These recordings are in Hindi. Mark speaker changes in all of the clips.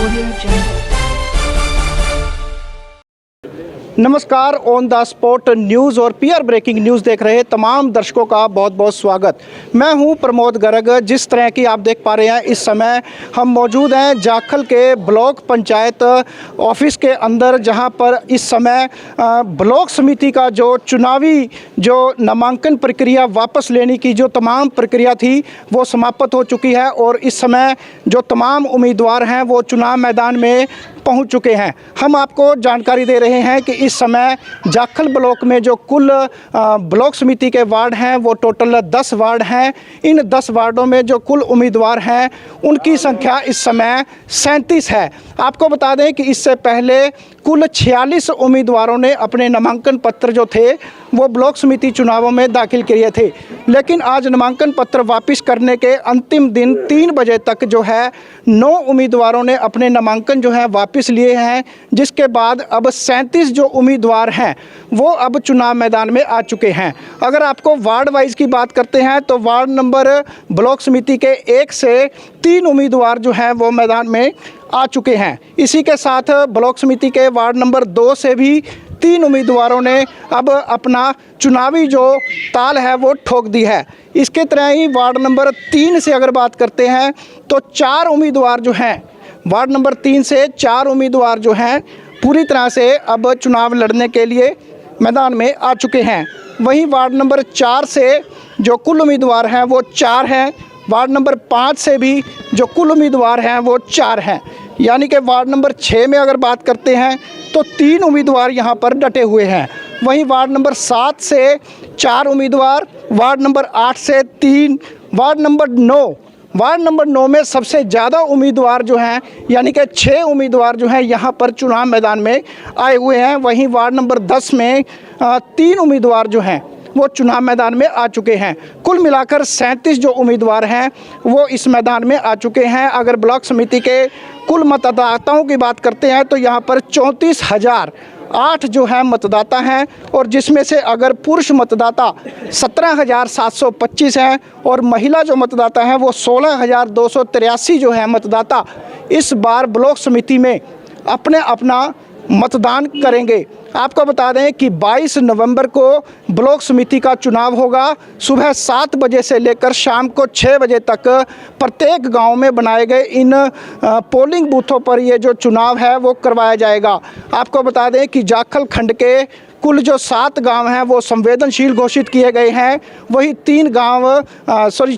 Speaker 1: Audio Jungle.
Speaker 2: नमस्कार, ऑन द स्पॉट न्यूज़ और पीआर ब्रेकिंग न्यूज़ देख रहे तमाम दर्शकों का बहुत बहुत स्वागत। मैं हूं प्रमोद गर्ग। जिस तरह की आप देख पा रहे हैं, इस समय हम मौजूद हैं जाखल के ब्लॉक पंचायत ऑफिस के अंदर, जहां पर इस समय ब्लॉक समिति का जो चुनावी नामांकन प्रक्रिया वापस लेने की जो तमाम प्रक्रिया थी वो समाप्त हो चुकी है और इस समय जो तमाम उम्मीदवार हैं वो चुनाव मैदान में पहुंच चुके हैं। हम आपको जानकारी दे रहे हैं कि इस समय जाखल ब्लॉक में जो कुल ब्लॉक समिति के वार्ड हैं वो टोटल 10 वार्ड हैं। इन 10 वार्डों में जो कुल उम्मीदवार हैं उनकी संख्या इस समय 37 है। आपको बता दें कि इससे पहले कुल 46 उम्मीदवारों ने अपने नामांकन पत्र जो थे वो ब्लॉक समिति चुनावों में दाखिल किए थे, लेकिन आज नामांकन पत्र वापस करने के अंतिम दिन 3 बजे तक जो है 9 उम्मीदवारों ने अपने नामांकन जो है वापस लिए हैं, जिसके बाद अब 37 जो उम्मीदवार हैं वो अब चुनाव मैदान में आ चुके हैं। अगर आपको वार्ड वाइज की बात करते हैं तो वार्ड नंबर ब्लॉक समिति के 1 से 3 उम्मीदवार जो हैं वो मैदान में आ चुके हैं। इसी के साथ ब्लॉक समिति के वार्ड नंबर 2 से भी 3 उम्मीदवारों ने अब अपना चुनावी जो ताल है वो ठोक दी है। इसके तरह ही वार्ड नंबर 3 से अगर बात करते हैं तो 4 उम्मीदवार जो हैं, वार्ड नंबर 3 से 4 उम्मीदवार जो हैं पूरी तरह से अब चुनाव लड़ने के लिए मैदान में आ चुके हैं। वहीं वार्ड नंबर 4 से जो कुल उम्मीदवार हैं वो 4 हैं। वार्ड नंबर 5 से भी जो कुल उम्मीदवार हैं वो 4 हैं। यानी कि वार्ड नंबर 6 में अगर बात करते हैं तो 3 उम्मीदवार यहाँ पर डटे हुए हैं। वहीं वार्ड नंबर 7 से 4 उम्मीदवार, वार्ड नंबर 8 से 3, वार्ड नंबर 9 में सबसे ज़्यादा उम्मीदवार जो हैं यानी कि 6 उम्मीदवार जो हैं यहाँ पर चुनाव मैदान में आए हुए हैं। वहीं वार्ड नंबर 10 में 3 उम्मीदवार जो हैं वो चुनाव मैदान में आ चुके हैं। कुल मिलाकर 37 जो उम्मीदवार हैं वो इस मैदान में आ चुके हैं। अगर ब्लॉक समिति के कुल मतदाताओं की बात करते हैं तो यहाँ पर 34,008 जो है मतदाता हैं और जिसमें से अगर पुरुष मतदाता 17,725 हैं और महिला जो मतदाता हैं वो 16,283 जो है मतदाता इस बार ब्लॉक समिति में अपना मतदान करेंगे। आपको बता दें कि 22 नवंबर को ब्लॉक समिति का चुनाव होगा। सुबह 7 बजे से लेकर शाम को 6 बजे तक प्रत्येक गांव में बनाए गए इन पोलिंग बूथों पर ये जो चुनाव है वो करवाया जाएगा। आपको बता दें कि जाखल खंड के कुल जो 7 गांव हैं वो संवेदनशील घोषित किए गए हैं। वही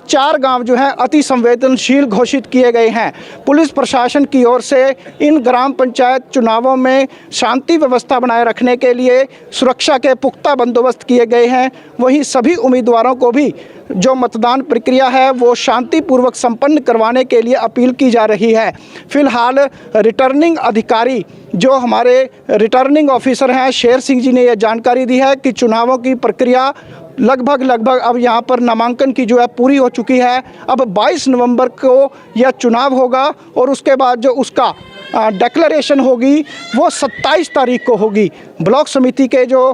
Speaker 2: 4 गांव जो हैं अति संवेदनशील घोषित किए गए हैं। पुलिस प्रशासन की ओर से इन ग्राम पंचायत चुनावों में शांति व्यवस्था बनाए रखने के लिए सुरक्षा के पुख्ता बंदोबस्त किए गए हैं। वहीं सभी उम्मीदवारों को भी जो मतदान प्रक्रिया है वो शांतिपूर्वक संपन्न करवाने के लिए अपील की जा रही है। फिलहाल रिटर्निंग अधिकारी जो हमारे रिटर्निंग ऑफिसर हैं शेर सिंह जी ने यह जानकारी दी है कि चुनावों की प्रक्रिया लगभग अब यहाँ पर नामांकन की जो है पूरी हो चुकी है। अब 22 नवंबर को यह चुनाव होगा और उसके बाद जो उसका डिक्लेरेशन होगी वो 27 तारीख को होगी। ब्लॉक समिति के जो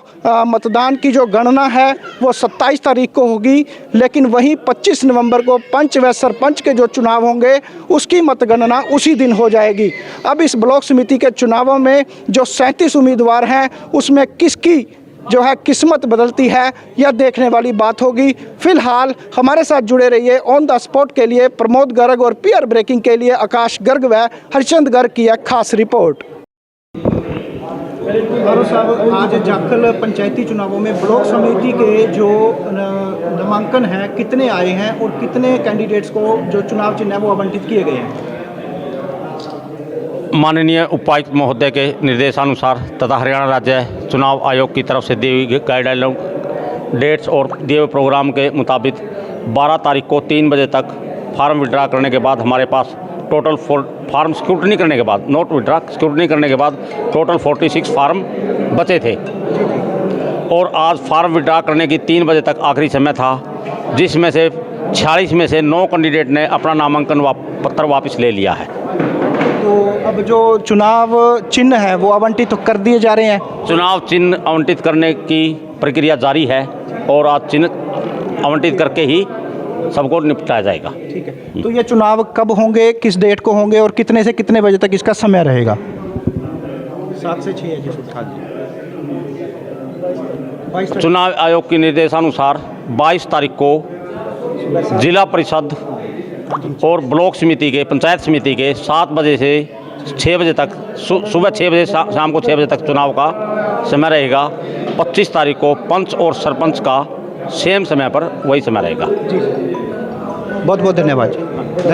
Speaker 2: मतदान की जो गणना है वो 27 तारीख को होगी, लेकिन वहीं 25 नवंबर को पंच व सरपंच के जो चुनाव होंगे उसकी मतगणना उसी दिन हो जाएगी। अब इस ब्लॉक समिति के चुनावों में जो 37 उम्मीदवार हैं उसमें किसकी जो है किस्मत बदलती है यह देखने वाली बात होगी। फिलहाल हमारे साथ जुड़े रहिए। ऑन द स्पॉट के लिए प्रमोद गर्ग और पीआर ब्रेकिंग के लिए आकाश गर्ग व हरिचंद गर्ग की एक खास रिपोर्ट। साहब, आज जाखल पंचायती चुनावों में ब्लॉक समिति के जो नामांकन हैं कितने आए हैं और कितने कैंडिडेट्स को जो चुनाव चिन्ह है वो आवंटित किए गए हैं?
Speaker 3: माननीय उपायुक्त महोदय के निर्देशानुसार तथा हरियाणा राज्य चुनाव आयोग की तरफ से दी हुई गाइडलाइन डेट्स और दिए हुए प्रोग्राम के मुताबिक 12 तारीख को 3 बजे तक फार्म विड्रा करने के बाद हमारे पास टोटल फार्म स्क्रूटनी करने के बाद नोट विड्रा स्क्रूटनी करने के बाद टोटल 46 फार्म बचे थे और आज फार्म विड्रा करने की 3 बजे तक आखिरी समय था, जिसमें से 46 में से 9 कैंडिडेट ने अपना नामांकन पत्र वापस ले लिया है।
Speaker 2: तो अब जो चुनाव चिन्ह है वो आवंटित तो कर दिए जा रहे हैं।
Speaker 3: चुनाव चिन्ह आवंटित करने की प्रक्रिया जारी है और आज चिन्ह आवंटित करके ही सबको निपटाया जाएगा।
Speaker 2: ठीक है, तो ये चुनाव कब होंगे, किस डेट को होंगे और कितने से कितने बजे तक इसका समय रहेगा? 7 से 6 है जी। हाँ जी।
Speaker 3: चुनाव आयोग के निर्देशानुसार 22 तारीख को जिला परिषद और ब्लॉक समिति के, पंचायत समिति के 7 बजे से 6 बजे तक, सुबह 6 बजे शाम को 6 बजे तक चुनाव का समय रहेगा। 25 तारीख को पंच और सरपंच का सेम समय पर वही समय रहेगा।
Speaker 2: बहुत बहुत धन्यवाद।